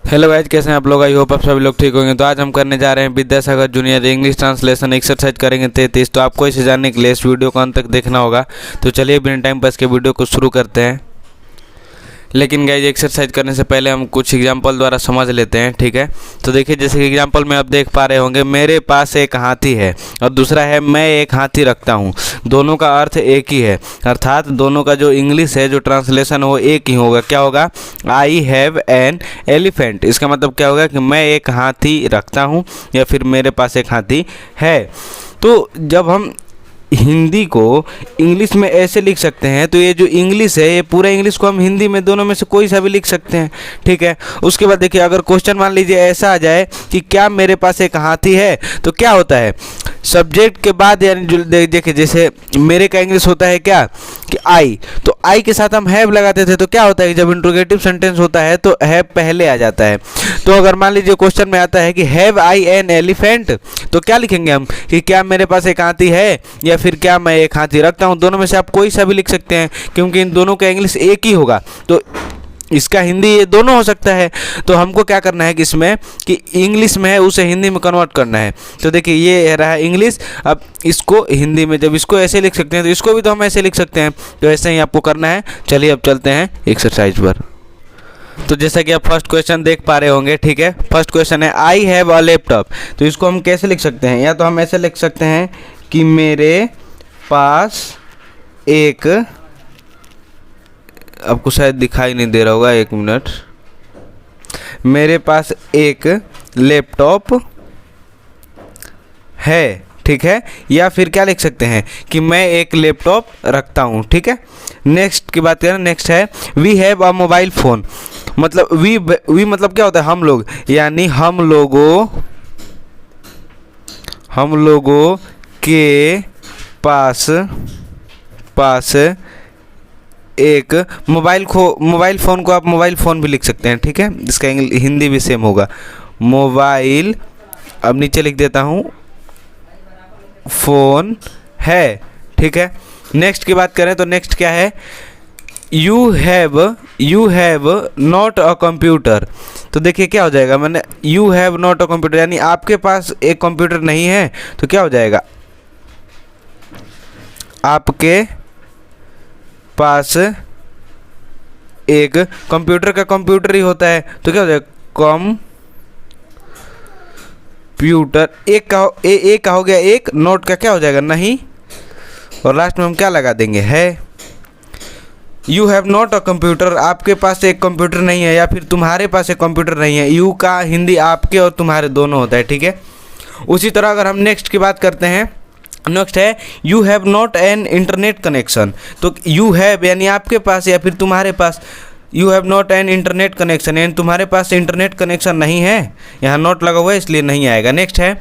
Hello guys, कैसे हैं आप लोग। आई होप आप सभी लोग ठीक होंगे। तो आज हम करने जा रहे हैं Vidyasagar junior English translation exercise करेंगे 33। तो आपको इसे जानने के लिए इस वीडियो को अंत तक देखना होगा। तो चलिए बिना टाइम पास के वीडियो को शुरू करते हैं। लेकिन गाइज एक्सरसाइज करने से पहले हम कुछ एग्जांपल द्वारा समझ लेते हैं, ठीक है। तो देखिए, जैसे कि एग्जांपल में आप देख पा रहे होंगे, मेरे पास एक हाथी है और दूसरा है मैं एक हाथी रखता हूँ। दोनों का अर्थ एक ही है, अर्थात दोनों का जो इंग्लिश है, जो ट्रांसलेशन है वो एक ही होगा। क्या होगा? I have an elephant. इसका मतलब क्या होगा कि मैं एक हाथी रखता हूँ या फिर मेरे पास एक हाथी है। तो जब हम हिंदी को इंग्लिश में ऐसे लिख सकते हैं, तो ये जो इंग्लिश है, ये पूरा इंग्लिश को हम हिंदी में दोनों में से कोई सा भी लिख सकते हैं, ठीक है। उसके बाद देखिए, अगर क्वेश्चन मान लीजिए ऐसा आ जाए कि क्या मेरे पास एक हाथी है, तो क्या होता है सब्जेक्ट के बाद, यानी जो देखिए जैसे मेरे का इंग्लिश होता है क्या कि आई, तो आई के साथ हम हैव लगाते थे। तो क्या होता है कि जब इंट्रोगेटिव सेंटेंस होता है तो हैव पहले आ जाता है। तो अगर मान लीजिए क्वेश्चन में आता है कि हैव आई एन एलिफेंट, तो क्या लिखेंगे हम कि क्या मेरे पास एक हाथी है या फिर क्या मैं एक हाथी रखता हूँ। दोनों में से आप कोई सा भी लिख सकते हैं, क्योंकि इन दोनों का इंग्लिश एक ही होगा। तो इसका हिंदी ये दोनों हो सकता है। तो हमको क्या करना है कि इसमें कि इंग्लिश में है उसे हिंदी में कन्वर्ट करना है। तो देखिए, ये रहा इंग्लिश। अब इसको हिंदी में जब इसको ऐसे लिख सकते हैं, तो इसको भी तो हम ऐसे लिख सकते हैं। तो ऐसे ही आपको करना है। चलिए अब चलते हैं एक्सरसाइज पर। तो जैसा कि आप फर्स्ट क्वेश्चन देख पा रहे होंगे, ठीक है। फर्स्ट क्वेश्चन है आई हैव अ लैपटॉप। तो इसको हम कैसे लिख सकते हैं? या तो हम ऐसे लिख सकते हैं कि मेरे पास एक, आपको शायद दिखाई नहीं दे रहा होगा, एक मिनट, मेरे पास एक लैपटॉप है, ठीक है। या फिर क्या लिख सकते हैं कि मैं एक लैपटॉप रखता हूँ, ठीक है। नेक्स्ट की बात करें, नेक्स्ट है we have a mobile phone. मतलब वी मतलब क्या होता है? हम लोग, यानी हम लोगों के पास एक मोबाइल फ़ोन को आप मोबाइल फ़ोन भी लिख सकते हैं, ठीक है। इसका हिंदी भी सेम होगा, मोबाइल। अब नीचे लिख देता हूँ फ़ोन है, ठीक है। नेक्स्ट की बात करें तो नेक्स्ट क्या है? You have not a computer. तो देखिए क्या हो जाएगा, मैंने you have not a computer, यानी आपके पास एक कंप्यूटर नहीं है। तो क्या हो जाएगा? आपके पास एक कंप्यूटर का कंप्यूटर ही होता है। तो क्या हो जाएगा? कंप्यूटर। एक का हो गया एक, नोट का क्या हो जाएगा? नहीं। और लास्ट में हम क्या लगा देंगे? है। You have not a computer, आपके पास एक कंप्यूटर नहीं है, या फिर तुम्हारे पास एक कंप्यूटर नहीं है। यू का हिंदी आपके और तुम्हारे दोनों होता है, ठीक है। उसी तरह अगर हम नेक्स्ट की बात करते हैं, नेक्स्ट है you have not an internet connection. तो यू हैव यानी आपके पास या फिर तुम्हारे पास, you have not an internet connection यानी तुम्हारे पास इंटरनेट कनेक्शन नहीं है। यहाँ नॉट लगा हुआ है इसलिए नहीं आएगा। नेक्स्ट है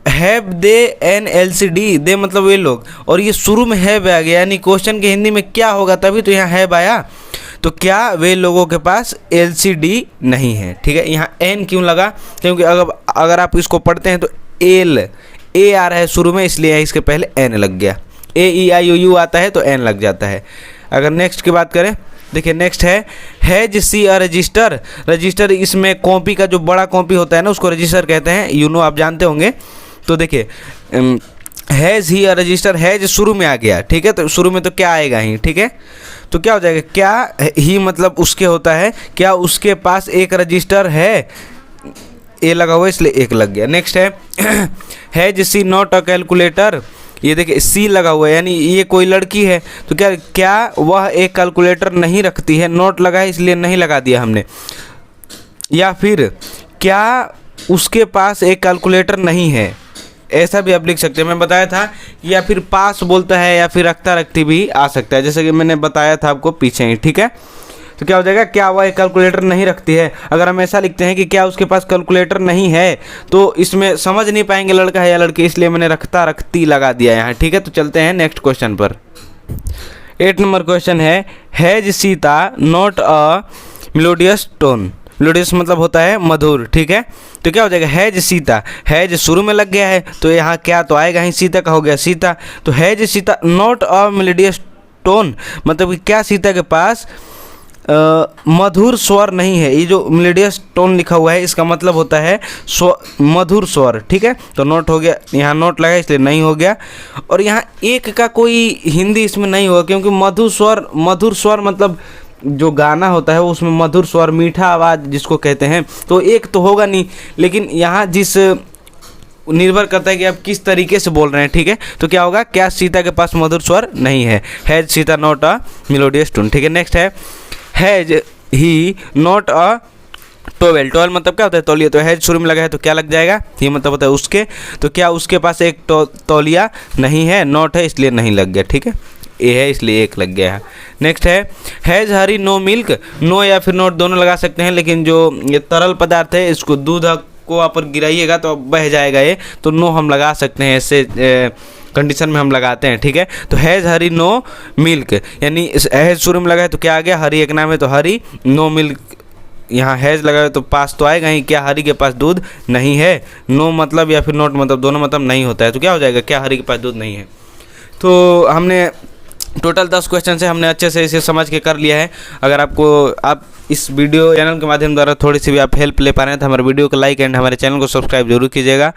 हैव दे एन LCD। दे मतलब वे लोग, और ये शुरू में हैव आ गया, यानी क्वेश्चन के हिंदी में क्या होगा, तभी तो यहाँ हैव आया। तो क्या वे लोगों के पास LCD नहीं है, ठीक है। यहाँ एन क्यों लगा? क्योंकि अगर आप इसको पढ़ते हैं तो ए आ रहा है शुरू में, इसलिए इसके पहले एन लग गया। AEIOU आता है तो एन लग जाता है। अगर नेक्स्ट की बात करें, देखिए नेक्स्ट है has she a register. Register, इसमें कॉपी का जो बड़ा कॉपी होता है ना, उसको रजिस्टर कहते हैं, आप जानते होंगे। तो देखिए has he a resistor, has शुरू में आ गया, ठीक है। तो शुरू में तो क्या आएगा ही, ठीक है। तो क्या हो जाएगा? क्या ही मतलब उसके होता है, क्या उसके पास एक रजिस्टर है। ए लगा हुआ इसलिए एक लग गया। नेक्स्ट है has she not a calculator. ये देखिए सी लगा हुआ है, यानी ये कोई लड़की है। तो क्या वह एक कैलकुलेटर नहीं रखती है। नॉट लगा है इसलिए नहीं लगा दिया हमने। या फिर क्या उसके पास एक कैलकुलेटर नहीं है, ऐसा भी आप लिख सकते हैं। मैं बताया था। या फिर पास बोलता है या फिर रखता रखती भी आ सकता है, जैसे कि मैंने बताया था आपको पीछे ही, ठीक है। तो क्या हो जाएगा? क्या वह एक कैलकुलेटर नहीं रखती है। अगर हम ऐसा लिखते हैं कि क्या उसके पास कैलकुलेटर नहीं है, तो इसमें समझ नहीं पाएंगे लड़का है या लड़की, इसलिए मैंने रखता रखती लगा दिया यहाँ, ठीक है। तो चलते हैं नेक्स्ट क्वेश्चन पर। 8 नंबर क्वेश्चन है has Sita not a melodious tone. Melodious मतलब होता है मधुर, ठीक है। तो क्या हो जाएगा? हैज सीता, हैज शुरू में लग गया है तो यहाँ क्या तो आएगा ही, सीता का हो गया सीता। तो has Sita not a melodious tone, मतलब कि क्या सीता के पास मधुर स्वर नहीं है। ये जो मेलोडियस टोन लिखा हुआ है इसका मतलब होता है मधुर स्वर, ठीक है। तो नोट हो गया, यहाँ नोट लगा इसलिए नहीं हो गया। और यहाँ एक का कोई हिंदी इसमें नहीं होगा, क्योंकि मधुर स्वर मतलब जो गाना होता है उसमें मधुर स्वर, मीठा आवाज़ जिसको कहते हैं, तो एक तो होगा नहीं। लेकिन यहाँ जिस निर्भर करता है कि आप किस तरीके से बोल रहे हैं, ठीक है। तो क्या होगा, क्या सीता के पास मधुर स्वर नहीं है। Has Sita not a melodious tone, ठीक है। नेक्स्ट है has he not a towel. Towel मतलब क्या होता है, तौलिया। तो हैज शुरू में लगा है तो क्या लग जाएगा, ये मतलब होता है उसके। तो क्या उसके पास एक तौलिया नहीं है, नॉट है इसलिए नहीं लग गया, ठीक है। ए है इसलिए एक लग गया है। नेक्स्ट है has Hari no milk. No या फिर नोट दोनों लगा सकते हैं, लेकिन जो ये तरल पदार्थ है इसको दूध को आप गिराइएगा तो बह जाएगा ये, तो नो हम लगा सकते हैं, ऐसे कंडीशन में हम लगाते हैं, ठीक है। तो हैज़ हरी नो मिल्क, यानी हैज़ शुरू में लगा है तो क्या आ गया, हरी एक नाम है तो हरी, नो मिल्क यहाँ हैज़ लगा है तो पास तो आएगा ही, क्या हरी के पास दूध नहीं है। नो मतलब या फिर नोट मतलब दोनों मतलब नहीं होता है, तो क्या हो जाएगा, क्या हरी के पास दूध नहीं है। तो हमने टोटल 10 क्वेश्चन से हमने अच्छे से इसे समझ के कर लिया है। अगर आप इस वीडियो चैनल के माध्यम द्वारा थोड़ी सी भी आप हेल्प ले पा रहे हैं तो हमारे वीडियो को लाइक एंड हमारे चैनल को सब्सक्राइब जरूर कीजिएगा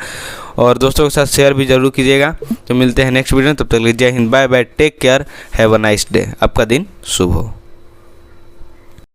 और दोस्तों के साथ शेयर भी जरूर कीजिएगा। तो मिलते हैं नेक्स्ट वीडियो में, तब तक जय Hind, bye bye, take care, have a nice day. आपका दिन शुभ हो।